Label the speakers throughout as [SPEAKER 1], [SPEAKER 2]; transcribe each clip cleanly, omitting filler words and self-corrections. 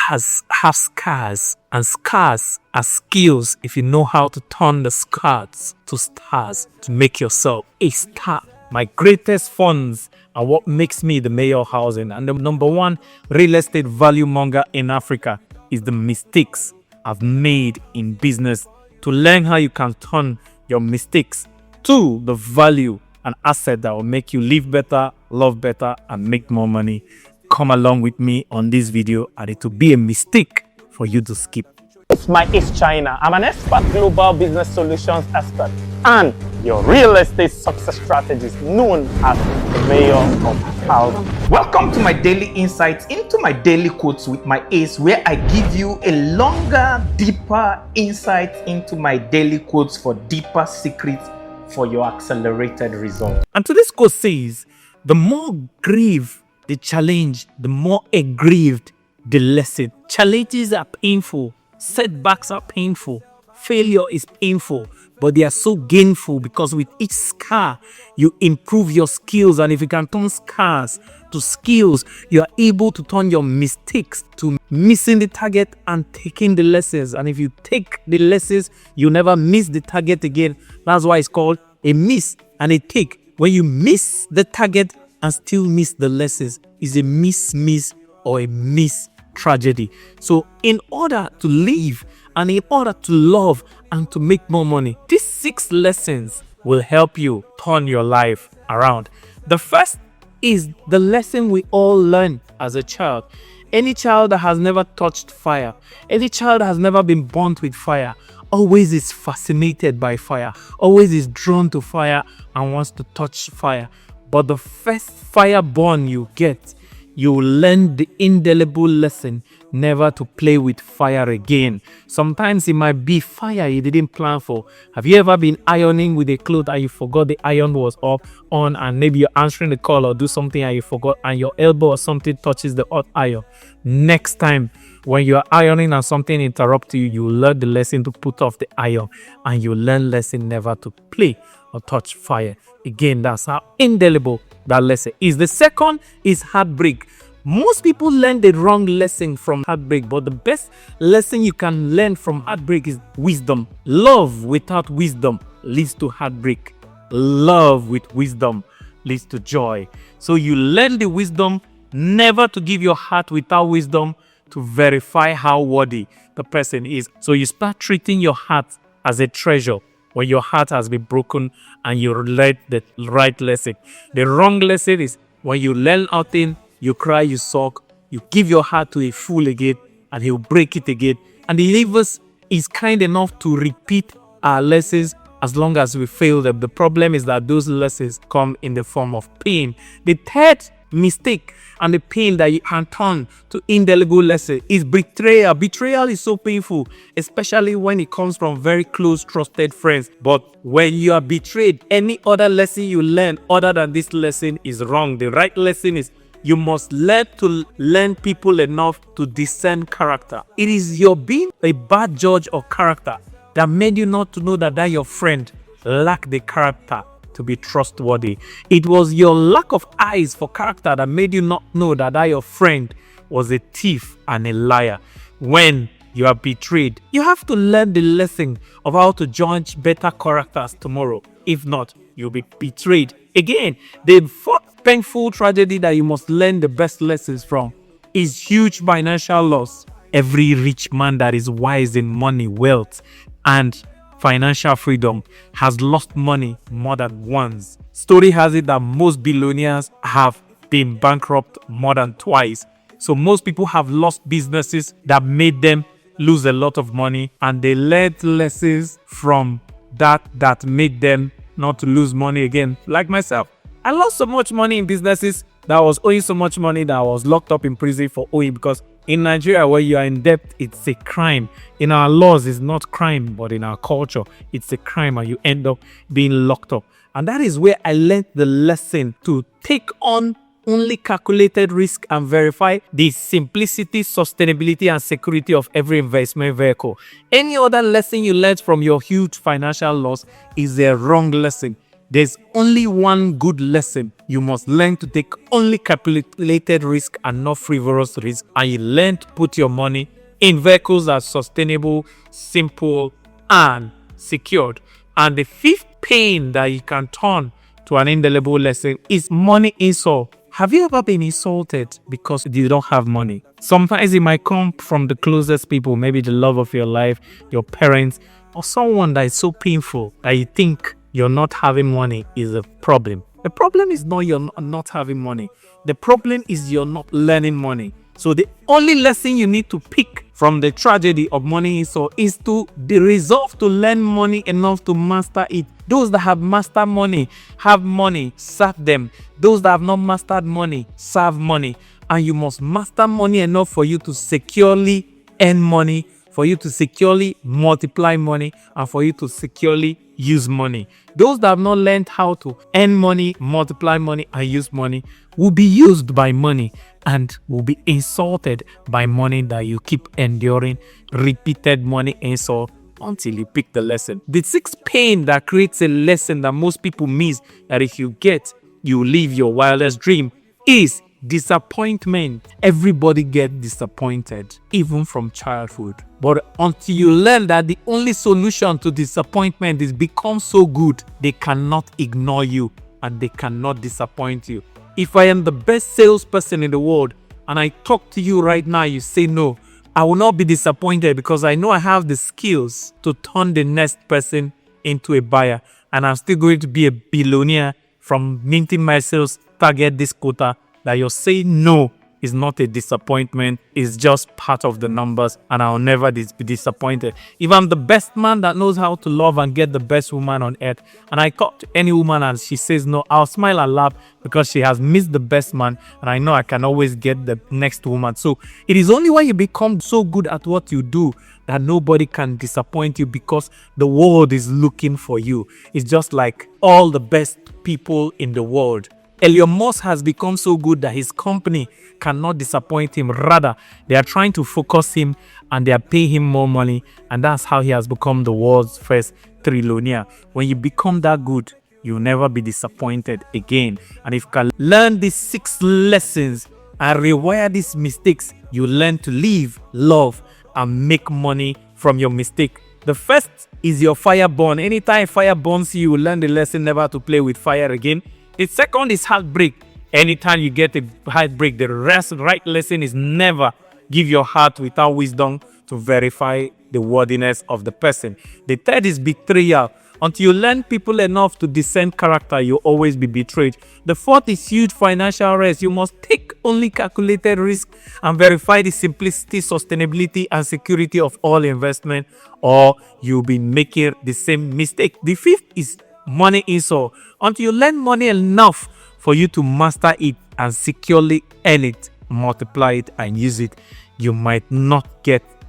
[SPEAKER 1] have scars, and scars are skills if you know how to turn the scars to stars to make yourself a star. My greatest funds are what makes me the mayor of housing, and the number one real estate value monger in Africa is the mistakes I've made in business. To learn how you can turn your mistakes to the value and asset that will make you live better, love better, and make more money, come along with me on this video, and it will be a mistake for you to skip. It's my acechina. I'm an expert global business solutions expert and your real estate success strategist known as the mayor of housing. Welcome to my daily insights into my daily quotes with my ace, where I give you a longer, deeper insight into my daily quotes for deeper secrets for your accelerated result. And today's quote says, the more grieve the challenge, the more aggrieved the lesson. Challenges are painful. Setbacks are painful. Failure is painful, but they are so gainful because with each scar, you improve your skills. And if you can turn scars to skills, you are able to turn your mistakes to missing the target and taking the lessons. And if you take the lessons, you never miss the target again. That's why it's called a miss and a take. When you miss the target and still miss the lessons, is a miss or a miss tragedy. So in order to live and in order to love and to make more money, these 6 lessons will help you turn your life around. The first is the lesson we all learn as a child. Any child that has never touched fire, any child that has never been burnt with fire, always is fascinated by fire, always is drawn to fire and wants to touch fire. But the first fire burn you get, you will learn the indelible lesson never to play with fire again. Sometimes it might be fire you didn't plan for. Have you ever been ironing with a cloth and you forgot the iron was on, and maybe you're answering the call or do something and you forgot and your elbow or something touches the hot iron? Next time when you're ironing and something interrupts you, you learn the lesson to put off the iron, and you learn lesson never to play or touch fire again. That's how indelible that lesson is. The second is heartbreak. Most people learn the wrong lesson from heartbreak, but the best lesson you can learn from heartbreak is wisdom. Love without wisdom leads to heartbreak. Love with wisdom leads to joy. So you learn the wisdom never to give your heart without wisdom to verify how worthy the person is. So you start treating your heart as a treasure when your heart has been broken and you learn the right lesson. The wrong lesson is when you learn nothing, you cry, you sulk, you give your heart to a fool again, and he'll break it again. And the universe is kind enough to repeat our lessons as long as we fail them. The problem is that those lessons come in the form of pain. The third mistake and the pain that you can turn to indelible lesson is betrayal. Betrayal is so painful, especially when it comes from very close, trusted friends. But when you are betrayed, any other lesson you learn other than this lesson is wrong. The right lesson is you must learn to learn people enough to discern character. It is your being a bad judge of character that made you not to know that your friend lacked the character to be trustworthy. It was your lack of eyes for character that made you not know that your friend was a thief and a liar. When you are betrayed, you have to learn the lesson of how to judge better characters tomorrow. If not, you'll be betrayed again. The fourth painful tragedy that you must learn the best lessons from is huge financial loss. Every rich man that is wise in money, wealth, and financial freedom has lost money more than once. Story has it that most billionaires have been bankrupt more than twice. So most people have lost businesses that made them lose a lot of money, and they learned lessons from that made them not to lose money again. Like myself, I lost so much money in businesses that I was owing so much money that I was locked up in prison for owing, because in Nigeria, where you are in debt, it's a crime. In our laws, it's not crime, but in our culture, it's a crime, and you end up being locked up. And that is where I learned the lesson to take on only calculated risk and verify the simplicity, sustainability, and security of every investment vehicle. Any other lesson you learned from your huge financial loss is a wrong lesson. There's only one good lesson. You must learn to take only calculated risk and not frivolous risk. And you learn to put your money in vehicles that are sustainable, simple, and secured. And the fifth pain that you can turn to an indelible lesson is money insult. Have you ever been insulted because you don't have money? Sometimes it might come from the closest people, maybe the love of your life, your parents, or someone that is so painful that you think you're not having money is a problem. The problem is not you're not having money. The problem is you're not learning money. So the only lesson you need to pick from the tragedy of money is to be resolved to learn money enough to master it. Those that have mastered money have money, serve them. Those that have not mastered money, serve money. And you must master money enough for you to securely earn money, for you to securely multiply money, and for you to securely use money. Those that have not learned how to earn money, multiply money, and use money will be used by money and will be insulted by money that you keep enduring repeated money insult until you pick the lesson. The sixth pain that creates a lesson that most people miss, that if you get, you live your wildest dream, is disappointment. Everybody gets disappointed, even from childhood. But until you learn that the only solution to disappointment is become so good, they cannot ignore you and they cannot disappoint you. If I am the best salesperson in the world and I talk to you right now, you say no, I will not be disappointed because I know I have the skills to turn the next person into a buyer, and I'm still going to be a billionaire from minting my sales target this quota. That you're saying no is not a disappointment, it's just part of the numbers, and I'll never be disappointed. If I'm the best man that knows how to love and get the best woman on earth, and I talk to any woman and she says no, I'll smile and laugh because she has missed the best man, and I know I can always get the next woman. So it is only when you become so good at what you do that nobody can disappoint you, because the world is looking for you. It's just like all the best people in the world. Elon Musk has become so good that his company cannot disappoint him. Rather, they are trying to focus him and they are paying him more money. And that's how he has become the world's first trillionaire. When you become that good, you'll never be disappointed again. And if you can learn these 6 lessons and rewire these mistakes, you learn to live, love, and make money from your mistake. The first is your fire burn. Anytime fire burns you, will learn the lesson never to play with fire again. The second is heartbreak. Anytime you get a heartbreak, the right lesson is never give your heart without wisdom to verify the worthiness of the person. The third is betrayal. Until you learn people enough to discern character, you'll always be betrayed. The fourth is huge financial risk. You must take only calculated risk and verify the simplicity, sustainability, and security of all investment, or you'll be making the same mistake. The fifth is money insult. Until you learn money enough for you to master it and securely earn it, multiply it, and use it, you might not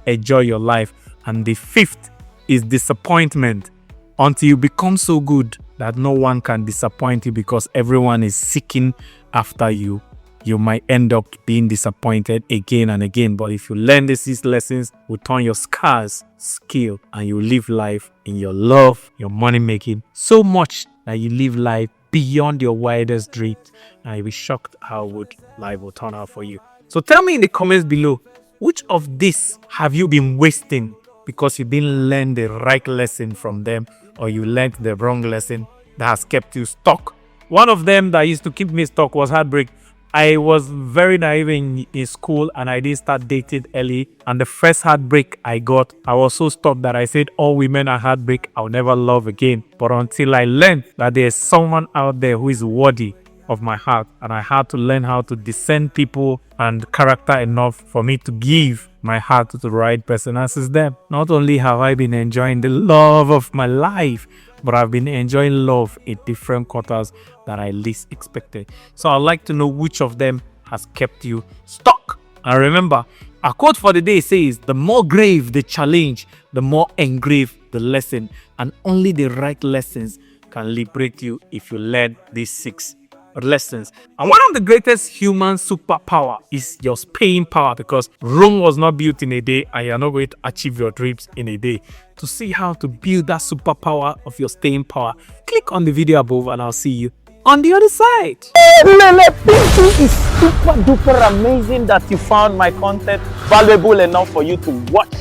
[SPEAKER 1] enjoy your life. And the fifth is disappointment. Until you become so good that no one can disappoint you because everyone is seeking after you, you might end up being disappointed again and again. But if you learn these lessons, will turn your scars skill, and you live life in your love, your money making, so much that you live life beyond your wildest dreams, and you'll be shocked how good life will turn out for you. So tell me in the comments below, which of this have you been wasting because you didn't learn the right lesson from them, or you learned the wrong lesson that has kept you stuck? One of them that used to keep me stuck was heartbreak. I was very naive in school and I didn't start dating early. And the first heartbreak I got, I was so stuck that I said, all women are heartbreak, I'll never love again. But until I learned that there's someone out there who is worthy of my heart, and I had to learn how to discern people and character enough for me to give my heart to the right person. And since then, not only have I been enjoying the love of my life, but I've been enjoying love in different quarters that I least expected. So I'd like to know which of them has kept you stuck. And remember, our quote for the day says, the more grave the challenge, the more engraved the lesson. And only the right lessons can liberate you if you learn these 6 lessons. And one of the greatest human superpower is your staying power, because Rome was not built in a day, and you're not going to achieve your dreams in a day. To see how to build that superpower of your staying power, click on the video above and I'll see you on the other side.
[SPEAKER 2] It is super duper amazing that you found my content valuable enough for you to watch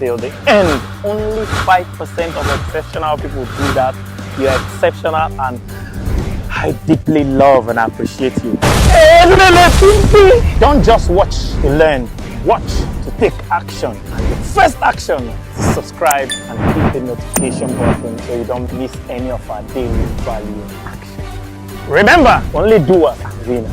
[SPEAKER 2] till the end. Only 5% of exceptional people do that. You're exceptional, and I deeply love and appreciate you. Don't just watch to learn, watch to take action. And the first action is subscribe and click the notification button so you don't miss any of our daily value action. Remember, only doers are winners.